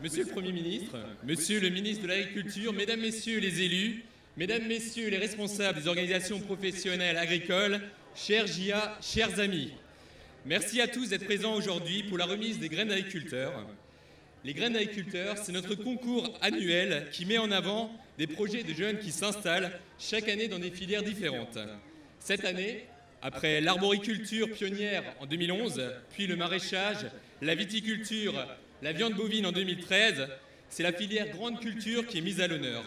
Monsieur le Premier ministre, Monsieur le ministre de l'Agriculture, Mesdames, Messieurs les élus, Mesdames, Messieurs les responsables des organisations professionnelles agricoles, chers JA, chers amis, merci à tous d'être présents aujourd'hui pour la remise des graines d'agriculteurs. Les graines d'agriculteurs, c'est notre concours annuel qui met en avant des projets de jeunes qui s'installent chaque année dans des filières différentes. Cette année, après l'arboriculture pionnière en 2011, puis le maraîchage, la viticulture, la viande bovine en 2013, c'est la filière grande culture qui est mise à l'honneur.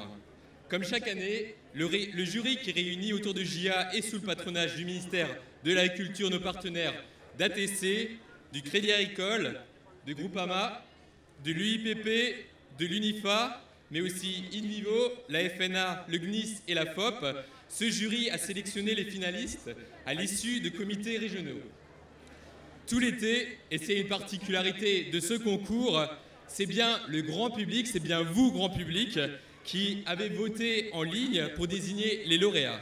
Comme chaque année, le jury qui réunit autour de JA et sous le patronage du ministère de l'Agriculture nos partenaires d'ATC, du Crédit Agricole, de Groupama, de l'UIPP, de l'UNIFA, mais aussi InVivo, la FNA, le GNIS et la FOP, ce jury a sélectionné les finalistes à l'issue de comités régionaux. Tout l'été, et c'est une particularité de ce concours, c'est bien le grand public, c'est bien vous, grand public, qui avez voté en ligne pour désigner les lauréats.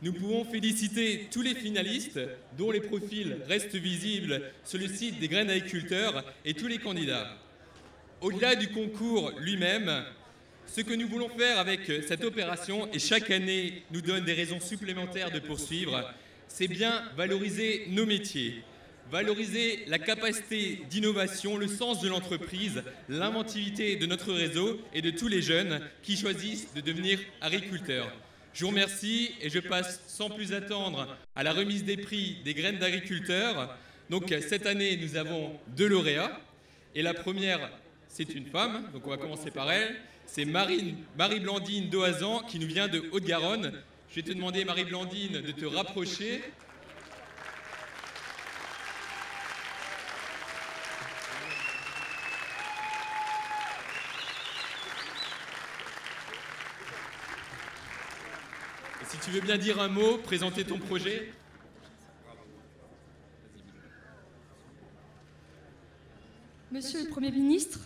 Nous pouvons féliciter tous les finalistes, dont les profils restent visibles sur le site des graines d'agriculteurs, et tous les candidats. Au-delà du concours lui-même, ce que nous voulons faire avec cette opération, et chaque année nous donne des raisons supplémentaires de poursuivre, c'est bien valoriser nos métiers, valoriser la capacité d'innovation, le sens de l'entreprise, l'inventivité de notre réseau et de tous les jeunes qui choisissent de devenir agriculteurs. Je vous remercie et je passe sans plus attendre à la remise des prix des graines d'agriculteurs. Donc cette année, nous avons 2 lauréats et la première, c'est une femme, donc on va commencer par elle. C'est Marie-Blandine Doazan qui nous vient de Haute-Garonne. Je vais te demander, Marie-Blandine, de te rapprocher. Et si tu veux bien dire un mot, présenter ton projet. Monsieur le Premier ministre,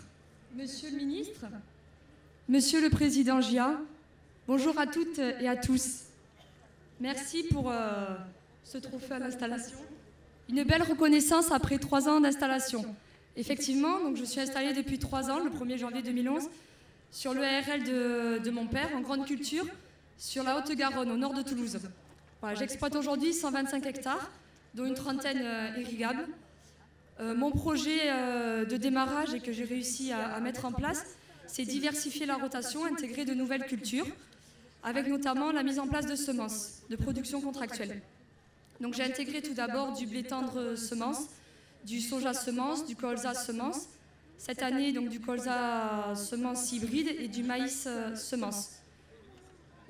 Monsieur le ministre, Monsieur le Président JA, bonjour à toutes et à tous. Merci pour ce trophée à l'installation. Une belle reconnaissance après 3 ans d'installation. Effectivement, donc je suis installée depuis 3 ans, le 1er janvier 2011, sur le ARL de mon père, en grande culture, sur la Haute-Garonne, au nord de Toulouse. Voilà, j'exploite aujourd'hui 125 hectares, dont une trentaine irrigables. Mon projet de démarrage et que j'ai réussi à mettre en place, c'est diversifier la rotation, intégrer de nouvelles cultures, avec notamment la mise en place de semences, de production contractuelle. Donc j'ai intégré tout d'abord du blé tendre semence, du soja semence, du colza semence, cette année donc du colza semence hybride et du maïs semence.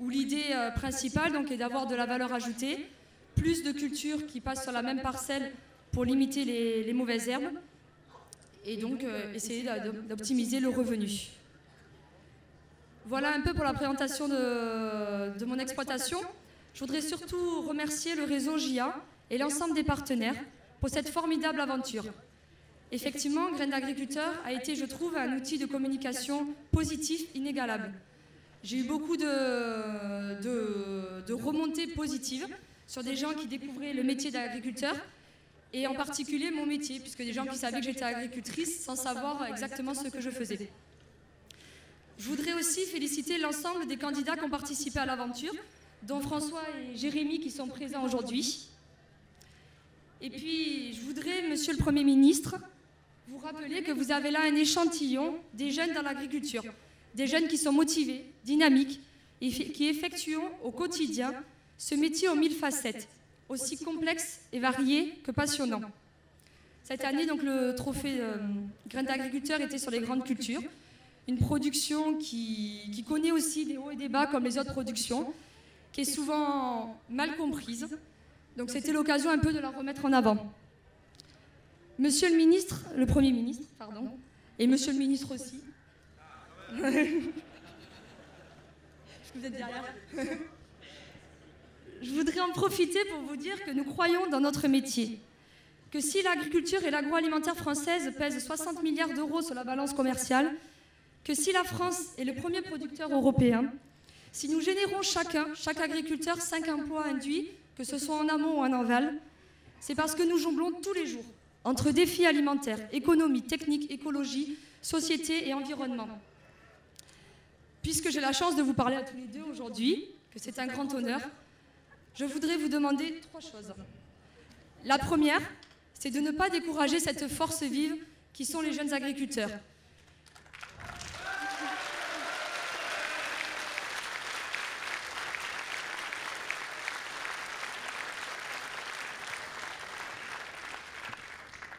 Où l'idée principale donc, est d'avoir de la valeur ajoutée, plus de cultures qui passent sur la même parcelle pour limiter les mauvaises herbes et donc essayer d'optimiser le revenu. Voilà un peu pour la présentation de mon exploitation. Je voudrais surtout remercier le réseau JA et l'ensemble des partenaires pour cette formidable aventure. Effectivement, Graines d'agriculteurs a été, je trouve, un outil de communication positif inégalable. J'ai eu beaucoup de remontées positives sur des gens qui découvraient le métier d'agriculteur et en particulier mon métier, puisque des gens qui savaient que j'étais agricultrice sans savoir exactement ce que je faisais. Je voudrais aussi féliciter l'ensemble des candidats qui ont participé à l'aventure, dont François et Jérémy qui sont présents aujourd'hui. Et puis, je voudrais, Monsieur le Premier ministre, vous rappeler que vous avez là un échantillon des jeunes dans l'agriculture, des jeunes qui sont motivés, dynamiques, et qui effectuent au quotidien ce métier aux 1000 facettes, aussi complexe et varié que passionnant. Cette année, donc, le trophée Graines d'agriculteurs était sur les grandes cultures, une production qui connaît aussi des hauts et des bas comme les autres productions, qui est souvent mal comprise. Donc c'était l'occasion un peu de la remettre en avant. Monsieur le ministre, le Premier ministre, pardon, et Monsieur le ministre aussi. Vous êtes derrière. Je voudrais en profiter pour vous dire que nous croyons dans notre métier, que si l'agriculture et l'agroalimentaire française pèsent 60 milliards d'euros sur la balance commerciale, que si la France est le premier producteur européen, si nous générons chaque agriculteur 5 emplois induits, que ce soit en amont ou en aval, c'est parce que nous jonglons tous les jours entre défis alimentaires, économie, technique, écologie, société et environnement. Puisque j'ai la chance de vous parler à tous les deux aujourd'hui, que c'est un grand honneur, je voudrais vous demander 3 choses. La première, c'est de ne pas décourager cette force vive qui sont les jeunes agriculteurs.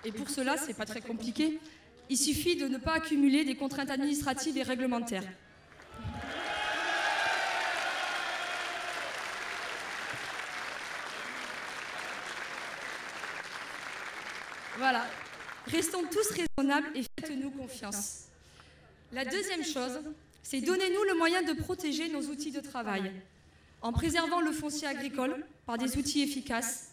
Et pour cela, ce n'est pas très compliqué. Il suffit de ne pas accumuler des contraintes administratives et réglementaires. Voilà. Restons tous raisonnables et faites-nous confiance. La deuxième chose, c'est donnez-nous le moyen de protéger nos outils de travail, en préservant le foncier agricole par des outils efficaces,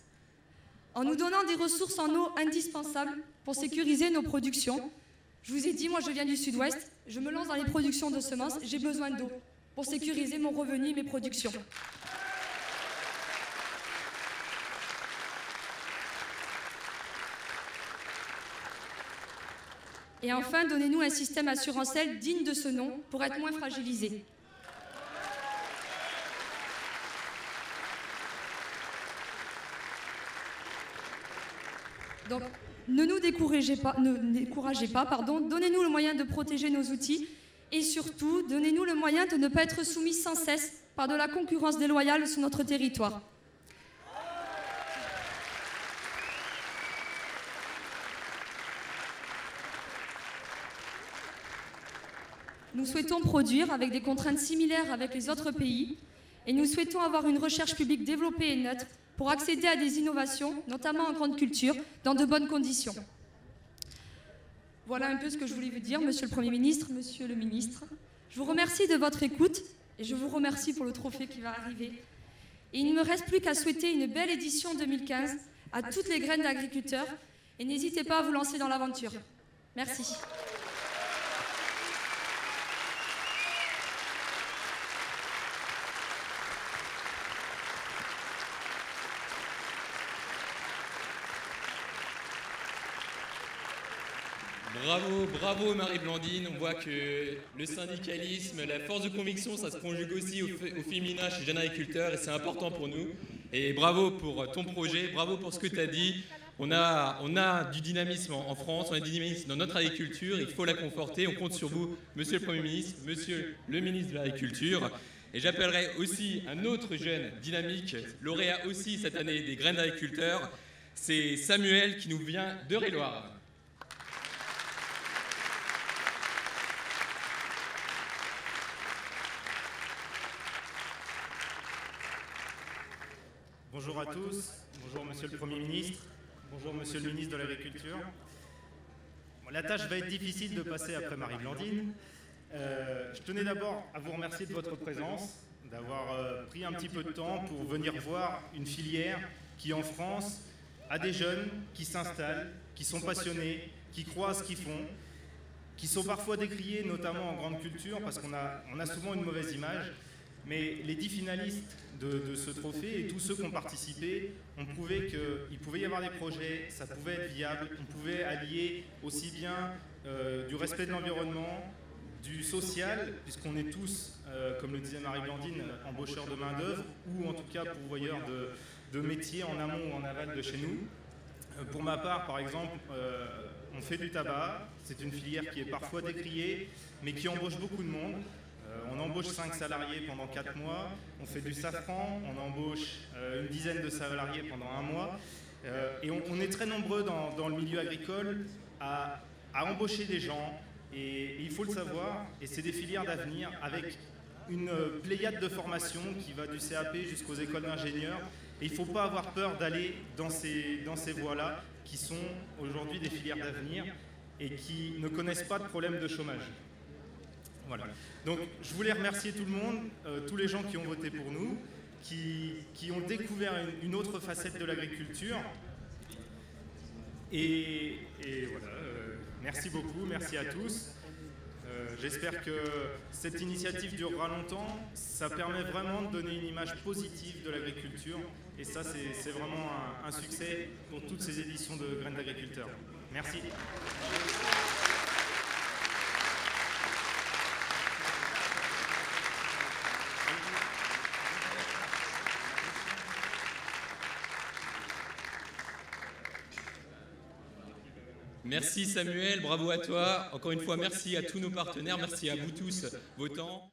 en nous donnant des ressources en eau indispensables pour sécuriser nos productions. Je vous ai dit, moi je viens du sud-ouest, je me lance dans les productions de semences, j'ai besoin d'eau pour sécuriser mon revenu et mes productions. Et enfin, donnez-nous un système assurantiel digne de ce nom pour être moins fragilisé. Donc, ne nous découragez pas, donnez-nous le moyen de protéger nos outils et surtout, donnez-nous le moyen de ne pas être soumis sans cesse par de la concurrence déloyale sur notre territoire. Nous souhaitons produire avec des contraintes similaires avec les autres pays et nous souhaitons avoir une recherche publique développée et neutre pour accéder à des innovations, notamment en grande culture, dans de bonnes conditions. Voilà un peu ce que je voulais vous dire, Monsieur le Premier ministre, Monsieur le Ministre. Je vous remercie de votre écoute et je vous remercie pour le trophée qui va arriver. Et il ne me reste plus qu'à souhaiter une belle édition 2015 à toutes les graines d'agriculteurs et n'hésitez pas à vous lancer dans l'aventure. Merci. Bravo, bravo Marie-Blandine, on voit que le syndicalisme, la force de conviction, ça se conjugue aussi au féminin chez Jeunes Agriculteurs et c'est important pour nous. Et bravo pour ton projet, bravo pour ce que tu as dit. On a du dynamisme en France, on a du dynamisme dans notre agriculture, il faut la conforter, on compte sur vous, Monsieur le Premier ministre, Monsieur le ministre de l'Agriculture. Et j'appellerai aussi un autre jeune dynamique, lauréat aussi cette année des graines d'agriculteurs, c'est Samuel qui nous vient d'Eure-et-Loir. Bonjour à tous, bonjour Monsieur le Premier ministre, bonjour Monsieur le ministre de l'Agriculture. Bon, la tâche va être difficile de passer après Marie-Blandine. Je tenais d'abord à vous remercier de votre présence, d'avoir pris un petit peu de temps pour venir voir une filière qui en France a des jeunes qui s'installent, qui sont passionnés, qui croient à ce qu'ils font, qui sont parfois décriés, notamment en grande culture, parce qu'on a souvent une mauvaise image. Mais les 10 finalistes de ce trophée et tous ceux qui ont participé ont prouvé qu'il pouvait y avoir des projets, ça pouvait être viable, on pouvait allier aussi bien du respect de l'environnement, du social, puisqu'on est tous, comme le disait Marie-Blandine, embaucheurs de main-d'œuvre ou en tout cas pourvoyeurs de métiers en amont ou en aval de chez nous. Pour ma part, par exemple, on fait du tabac, c'est une filière qui est parfois décriée, mais qui embauche beaucoup de monde. On embauche 5 salariés pendant 4 mois, on fait du safran, on embauche une dizaine de salariés pendant 1 mois. Et on est très nombreux dans le milieu agricole à embaucher des gens, et il faut le savoir, et c'est des filières d'avenir avec une pléiade de formation qui va du CAP jusqu'aux écoles d'ingénieurs. Et il ne faut pas avoir peur d'aller dans ces voies-là, qui sont aujourd'hui des filières d'avenir et qui ne connaissent pas de problème de chômage. Voilà. Donc je voulais remercier tout le monde, tous les gens qui ont voté pour nous, qui ont découvert une autre facette de l'agriculture. Et voilà, merci beaucoup, merci à tous. J'espère que cette initiative durera longtemps. Ça permet vraiment de donner une image positive de l'agriculture. Et ça, c'est vraiment un succès pour toutes ces éditions de Graines d'agriculteurs. Merci. Merci Samuel, bravo à toi. Encore une fois, merci à tous nos partenaires, merci à vous tous, votants.